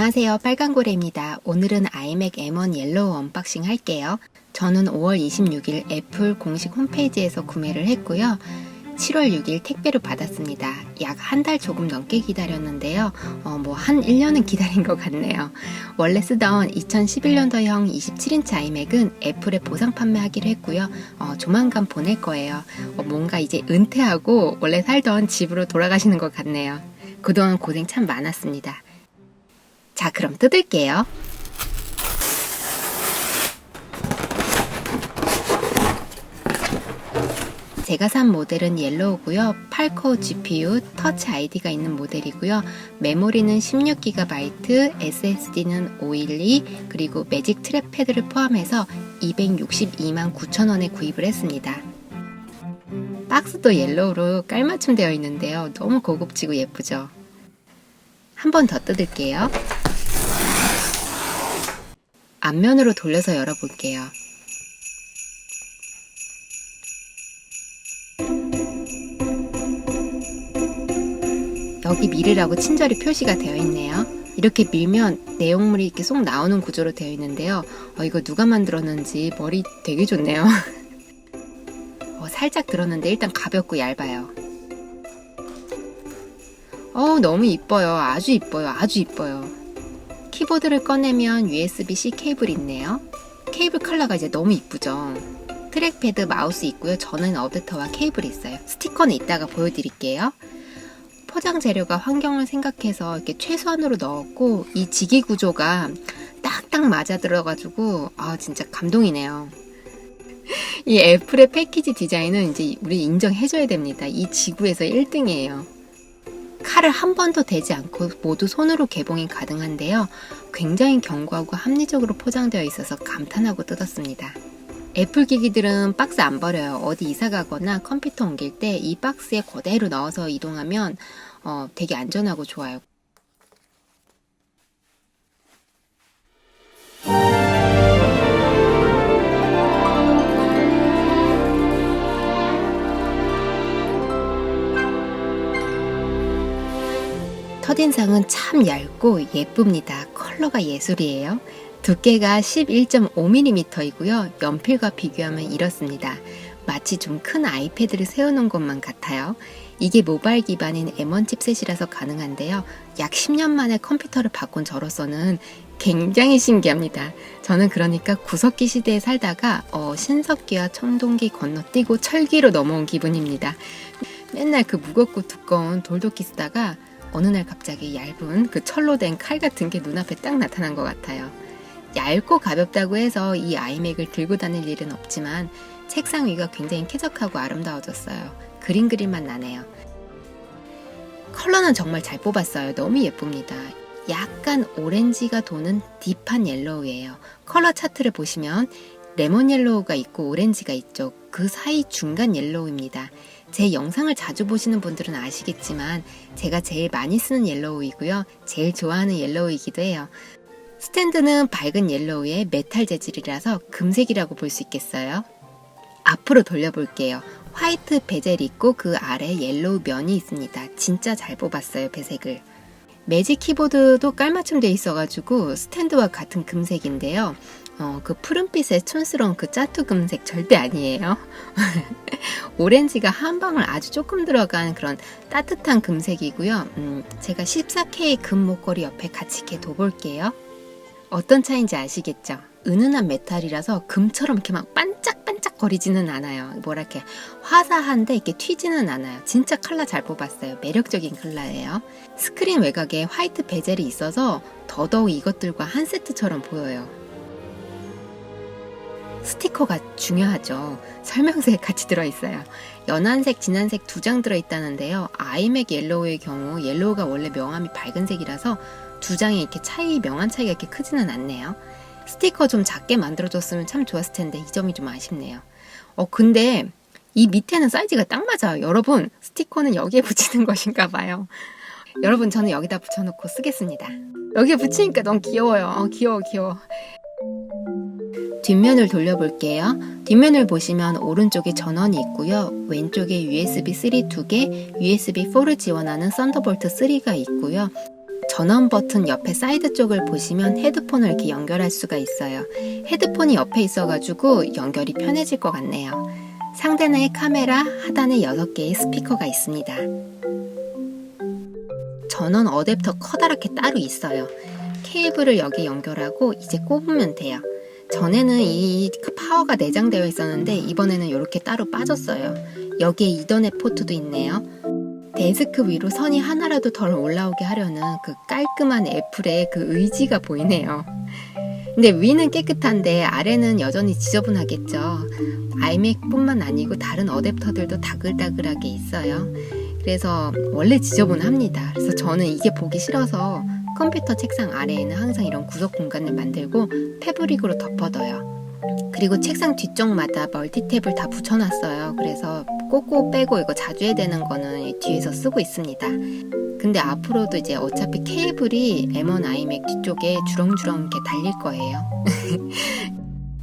안녕하세요, 빨간고래입니다. 오늘은 아이맥 M1 옐로우 언박싱 할게요. 저는 5월 26일 애플 공식 홈페이지에서 구매를 했고요. 7월 6일 택배로 받았습니다. 약 한 달 조금 넘게 기다렸는데요. 한 1년은 기다린 것 같네요. 원래 쓰던 2011년도형 27인치 아이맥은 애플에 보상 판매하기로 했고요. 조만간 보낼 거예요. 뭔가 이제 은퇴하고 원래 살던 집으로 돌아가시는 것 같네요. 그동안 고생 참 많았습니다. 자, 그럼 뜯을게요. 제가 산 모델은 옐로우고요. 8코어 GPU, 터치 ID가 있는 모델이고요. 메모리는 16GB, SSD는 512, 그리고 매직 트랙패드를 포함해서 262만 9천원에 구입을 했습니다. 박스도 옐로우로 깔맞춤 되어 있는데요. 너무 고급지고 예쁘죠? 한 번 더 뜯을게요. 앞면으로 돌려서 열어볼게요. 여기 밀으라고 친절히 표시가 되어 있네요. 이렇게 밀면 내용물이 이렇게 쏙 나오는 구조로 되어 있는데요. 이거 누가 만들었는지 머리 되게 좋네요. 살짝 들었는데 일단 가볍고 얇아요. 너무 이뻐요. 아주 이뻐요. 아주 이뻐요. 키보드를 꺼내면 USB-C 케이블이 있네요. 케이블 컬러가 이제 너무 이쁘죠. 트랙패드, 마우스 있고요. 전원 어댑터와 케이블이 있어요. 스티커는 이따가 보여드릴게요. 포장 재료가 환경을 생각해서 이렇게 최소한으로 넣었고, 이 지기 구조가 딱딱 맞아 들어가지고 진짜 감동이네요. 이 애플의 패키지 디자인은 이제 우리 인정해줘야 됩니다. 이 지구에서 1등이에요. 칼을 한 번도 대지 않고 모두 손으로 개봉이 가능한데요. 굉장히 견고하고 합리적으로 포장되어 있어서 감탄하고 뜯었습니다. 애플 기기들은 박스 안 버려요. 어디 이사 가거나 컴퓨터 옮길 때 이 박스에 그대로 넣어서 이동하면 되게 안전하고 좋아요. 첫인상은 참 얇고 예쁩니다. 컬러가 예술이에요. 두께가 11.5mm이고요. 연필과 비교하면 이렇습니다. 마치 좀 큰 아이패드를 세워놓은 것만 같아요. 이게 모바일 기반인 M1 칩셋이라서 가능한데요. 약 10년 만에 컴퓨터를 바꾼 저로서는 굉장히 신기합니다. 저는 그러니까 구석기 시대에 살다가 신석기와 청동기 건너뛰고 철기로 넘어온 기분입니다. 맨날 그 무겁고 두꺼운 돌도끼 쓰다가 어느 날 갑자기 얇은 그 철로 된 칼 같은 게 눈앞에 딱 나타난 것 같아요. 얇고 가볍다고 해서 이 아이맥을 들고 다닐 일은 없지만 책상 위가 굉장히 쾌적하고 아름다워졌어요. 그림 그릴만 나네요. 컬러는 정말 잘 뽑았어요. 너무 예쁩니다. 약간 오렌지가 도는 딥한 옐로우예요. 컬러 차트를 보시면 레몬 옐로우가 있고 오렌지가 있죠. 그 사이 중간 옐로우입니다. 제 영상을 자주 보시는 분들은 아시겠지만 제가 제일 많이 쓰는 옐로우이고요. 제일 좋아하는 옐로우이기도 해요. 스탠드는 밝은 옐로우의 메탈 재질이라서 금색이라고 볼 수 있겠어요. 앞으로 돌려볼게요. 화이트 베젤이 있고 그 아래 옐로우 면이 있습니다. 진짜 잘 뽑았어요, 배색을. 매직 키보드도 깔맞춤 되어 있어가지고 스탠드와 같은 금색인데요. 그 푸른빛의 촌스러운 그 짜투 금색 절대 아니에요. 오렌지가 한 방울 아주 조금 들어간 그런 따뜻한 금색이고요. 제가 14K 금 목걸이 옆에 같이 이렇게 둬볼게요. 어떤 차이인지 아시겠죠? 은은한 메탈이라서 금처럼 이렇게 막 반짝반짝 거리지는 않아요. 뭐랄까 화사한데 이렇게 튀지는 않아요. 진짜 컬러 잘 뽑았어요. 매력적인 컬러예요. 스크린 외곽에 화이트 베젤이 있어서 더더욱 이것들과 한 세트처럼 보여요. 스티커가 중요하죠. 설명서에 같이 들어있어요. 연한색, 진한색 두 장 들어있다는데요. 아이맥 옐로우의 경우 옐로우가 원래 명암이 밝은 색이라서 두 장에 이렇게 명암 차이가 이렇게 크지는 않네요. 스티커 좀 작게 만들어줬으면 참 좋았을 텐데 이 점이 좀 아쉽네요. 근데 이 밑에는 사이즈가 딱 맞아요. 여러분, 스티커는 여기에 붙이는 것인가 봐요. 여러분, 저는 여기다 붙여놓고 쓰겠습니다. 여기에 붙이니까 너무 귀여워요. 귀여워. 뒷면을 돌려볼게요. 뒷면을 보시면 오른쪽에 전원이 있고요. 왼쪽에 USB 3 2개, USB 4를 지원하는 썬더볼트 3가 있고요. 전원 버튼 옆에 사이드 쪽을 보시면 헤드폰을 이렇게 연결할 수가 있어요. 헤드폰이 옆에 있어가지고 연결이 편해질 것 같네요. 상단에 카메라, 하단에 6개의 스피커가 있습니다. 전원 어댑터 커다랗게 따로 있어요. 케이블을 여기 연결하고 이제 꼽으면 돼요. 전에는 이 파워가 내장되어 있었는데 이번에는 이렇게 따로 빠졌어요. 여기에 이더넷 포트도 있네요. 데스크 위로 선이 하나라도 덜 올라오게 하려는 그 깔끔한 애플의 그 의지가 보이네요. 근데 위는 깨끗한데 아래는 여전히 지저분하겠죠. 아이맥뿐만 아니고 다른 어댑터들도 다글다글하게 있어요. 그래서 원래 지저분합니다. 그래서 저는 이게 보기 싫어서 컴퓨터 책상 아래에는 항상 이런 구석 공간을 만들고 패브릭으로 덮어둬요. 그리고 책상 뒤쪽마다 멀티탭을 다 붙여놨어요. 그래서 꽂고 빼고 이거 자주 해야 되는 거는 뒤에서 쓰고 있습니다. 근데 앞으로도 이제 어차피 케이블이 M1 아이맥 뒤쪽에 주렁주렁 이렇게 달릴 거예요.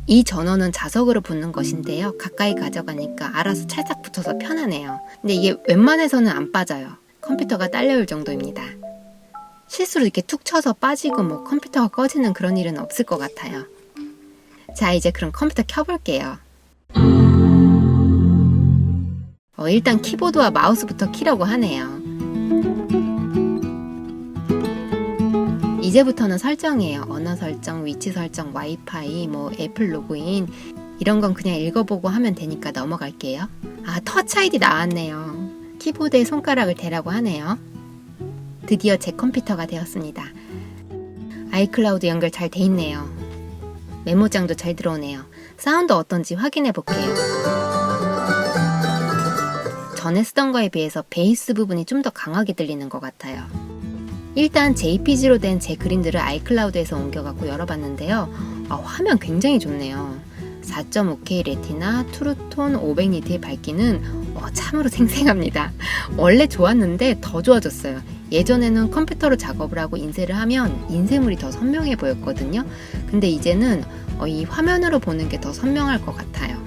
이 전원은 자석으로 붙는 것인데요. 가까이 가져가니까 알아서 찰싹 붙어서 편하네요. 근데 이게 웬만해서는 안 빠져요. 컴퓨터가 딸려올 정도입니다. 실수로 이렇게 툭 쳐서 빠지고 뭐 컴퓨터가 꺼지는 그런 일은 없을 것 같아요. 자, 이제 그럼 컴퓨터 켜볼게요. 일단 키보드와 마우스부터 키라고 하네요. 이제부터는 설정이에요. 언어 설정, 위치 설정, 와이파이, 뭐 애플 로그인 이런 건 그냥 읽어보고 하면 되니까 넘어갈게요. 아, 터치 아이디 나왔네요. 키보드에 손가락을 대라고 하네요. 드디어 제 컴퓨터가 되었습니다. 아이클라우드 연결 잘 돼 있네요. 메모장도 잘 들어오네요. 사운드 어떤지 확인해 볼게요. 전에 쓰던 거에 비해서 베이스 부분이 좀 더 강하게 들리는 것 같아요. 일단 JPG로 된 제 그림들을 아이클라우드에서 옮겨갖고 열어봤는데요. 화면 굉장히 좋네요. 4.5K 레티나, 트루톤 500니트의 밝기는 참으로 생생합니다. 원래 좋았는데 더 좋아졌어요. 예전에는 컴퓨터로 작업을 하고 인쇄를 하면 인쇄물이 더 선명해 보였거든요. 근데 이제는 이 화면으로 보는 게 더 선명할 것 같아요.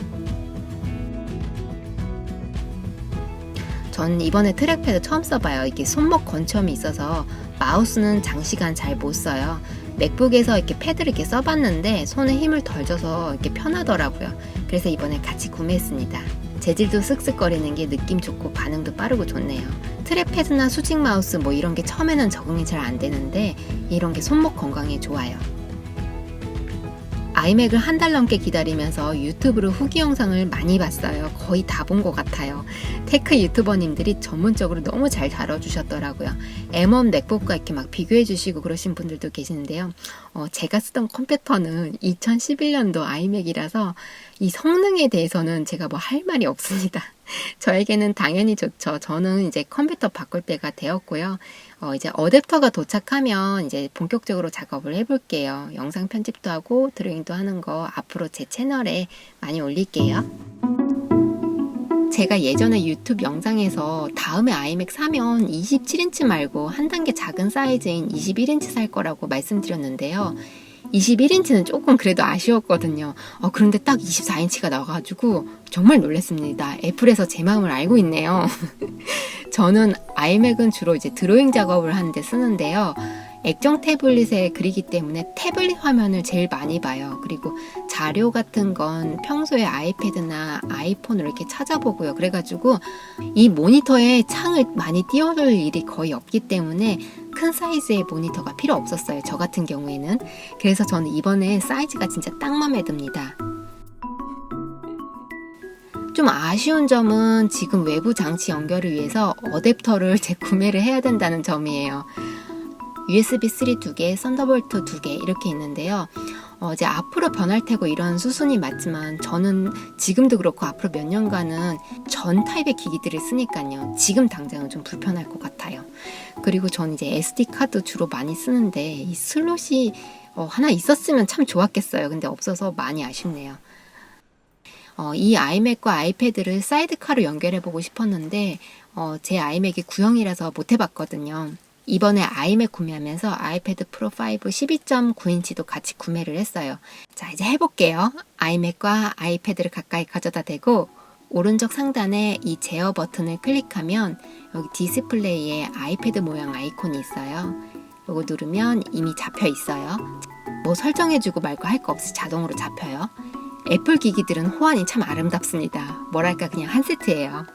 전 이번에 트랙패드 처음 써봐요. 이게 손목 건점이 있어서 마우스는 장시간 잘 못 써요. 맥북에서 이렇게 패드를 이렇게 써봤는데 손에 힘을 덜 줘서 이렇게 편하더라고요. 그래서 이번에 같이 구매했습니다. 재질도 쓱쓱거리는 게 느낌 좋고 반응도 빠르고 좋네요. 트랙패드나 수직 마우스 뭐 이런 게 처음에는 적응이 잘 안 되는데 이런 게 손목 건강에 좋아요. 아이맥을 한 달 넘게 기다리면서 유튜브로 후기 영상을 많이 봤어요. 거의 다 본 것 같아요. 테크 유튜버님들이 전문적으로 너무 잘 다뤄주셨더라고요. M1 맥북과 이렇게 막 비교해주시고 그러신 분들도 계시는데요. 제가 쓰던 컴퓨터는 2011년도 아이맥이라서 이 성능에 대해서는 제가 뭐 할 말이 없습니다. 저에게는 당연히 좋죠. 저는 이제 컴퓨터 바꿀 때가 되었고요. 이제 어댑터가 도착하면 이제 본격적으로 작업을 해볼게요. 영상 편집도 하고 드로잉도 하는 거 앞으로 제 채널에 많이 올릴게요. 제가 예전에 유튜브 영상에서 다음에 아이맥 사면 27인치 말고 한 단계 작은 사이즈인 21인치 살 거라고 말씀드렸는데요. 21인치는 조금 그래도 아쉬웠거든요. 그런데 딱 24인치가 나와가지고 정말 놀랐습니다. 애플에서 제 마음을 알고 있네요. 저는 아이맥은 주로 이제 드로잉 작업을 하는데 쓰는데요. 액정 태블릿에 그리기 때문에 태블릿 화면을 제일 많이 봐요. 그리고 자료 같은 건 평소에 아이패드나 아이폰으로 이렇게 찾아보고요. 그래가지고 이 모니터에 창을 많이 띄워둘 일이 거의 없기 때문에 큰 사이즈의 모니터가 필요 없었어요. 저 같은 경우에는. 그래서 저는 이번에 사이즈가 진짜 딱 마음에 듭니다. 좀 아쉬운 점은 지금 외부 장치 연결을 위해서 어댑터를 재구매를 해야 된다는 점이에요. USB 3 2개, 썬더볼트 2개 이렇게 있는데요. 이제 앞으로 변할 테고 이런 수순이 맞지만 저는 지금도 그렇고 앞으로 몇 년간은 전 타입의 기기들을 쓰니까요. 지금 당장은 좀 불편할 것 같아요. 그리고 전 이제 SD 카드 주로 많이 쓰는데 이 슬롯이 하나 있었으면 참 좋았겠어요. 근데 없어서 많이 아쉽네요. 이 아이맥과 아이패드를 사이드카로 연결해보고 싶었는데 제 아이맥이 구형이라서 못 해봤거든요. 이번에 아이맥 구매하면서 아이패드 프로 5 12.9인치도 같이 구매를 했어요. 자, 이제 해볼게요. 아이맥과 아이패드를 가까이 가져다 대고 오른쪽 상단에 이 제어 버튼을 클릭하면 여기 디스플레이에 아이패드 모양 아이콘이 있어요. 요거 누르면 이미 잡혀 있어요. 뭐 설정해주고 말고 할 거 없이 자동으로 잡혀요. 애플 기기들은 호환이 참 아름답습니다. 뭐랄까 그냥 한 세트예요.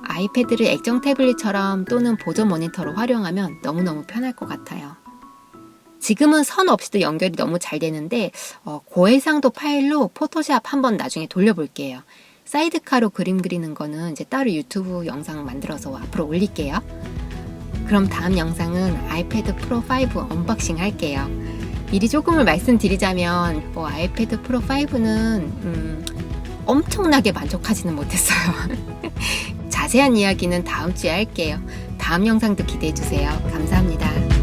아이패드를 액정 태블릿처럼 또는 보조 모니터로 활용하면 너무너무 편할 것 같아요. 지금은 선 없이도 연결이 너무 잘 되는데 고해상도 파일로 포토샵 한번 나중에 돌려볼게요. 사이드카로 그림 그리는 거는 이제 따로 유튜브 영상 만들어서 앞으로 올릴게요. 그럼 다음 영상은 아이패드 프로 5 언박싱 할게요. 미리 조금을 말씀드리자면 아이패드 프로 5는 엄청나게 만족하지는 못했어요. 자세한 이야기는 다음 주에 할게요. 다음 영상도 기대해주세요. 감사합니다.